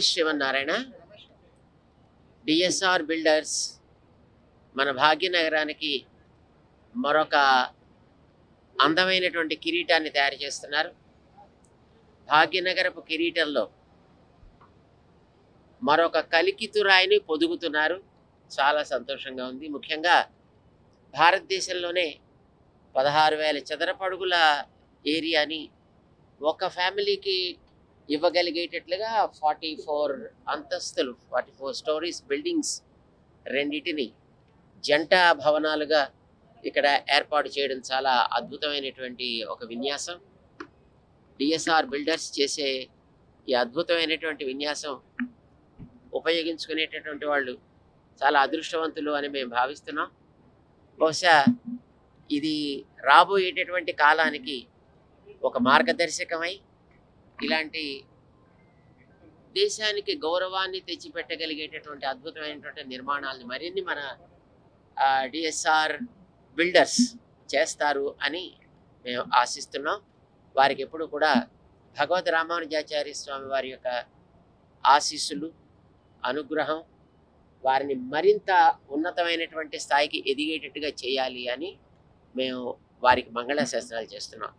Srimannarayana. DSR builders మన భాగ్యనగరానికి మరొక అందమైనటువంటి కిరీటాన్ని తయారు చేస్తున్నారు. భాగ్యనగరపు కిరీటంలో మరొక కలికితురాయిని పొదుగుతున్నారు. చాలా సంతోషంగా ఉంది. ముఖ్యంగా భారతదేశంలోనే 16,000 చదరపు అడుగుల ఏరియాని ఒక ఫ్యామిలీకి ఇవ్వగలిగేటట్లుగా 44 అంతస్తులు, 44 స్టోరీస్ బిల్డింగ్స్ రెండిటిని జంట భవనాలుగా ఇక్కడ ఏర్పాటు చేయడం చాలా అద్భుతమైనటువంటి ఒక విన్యాసం. డిఎస్ఆర్ బిల్డర్స్ చేసే ఈ అద్భుతమైనటువంటి విన్యాసం ఉపయోగించుకునేటటువంటి వాళ్ళు చాలా అదృష్టవంతులు అని మేము భావిస్తున్నాం. బహుశా ఇది రాబోయేటటువంటి కాలానికి ఒక మార్గదర్శకమై ఇలాంటి దేశానికి గౌరవాన్ని తెచ్చిపెట్టగలిగేటటువంటి అద్భుతమైనటువంటి నిర్మాణాలని మరిన్ని మన డిఎస్ఆర్ బిల్డర్స్ చేస్తారు అని మేము ఆశిస్తున్నాం. వారికి ఎప్పుడు కూడా భగవద్ రామానుజాచార్య స్వామి వారి యొక్క ఆశీస్సులు, అనుగ్రహం వారిని మరింత ఉన్నతమైనటువంటి స్థాయికి ఎదిగేటట్టుగా చేయాలి అని మేము వారికి మంగళాశాసనాలు చేస్తున్నాం.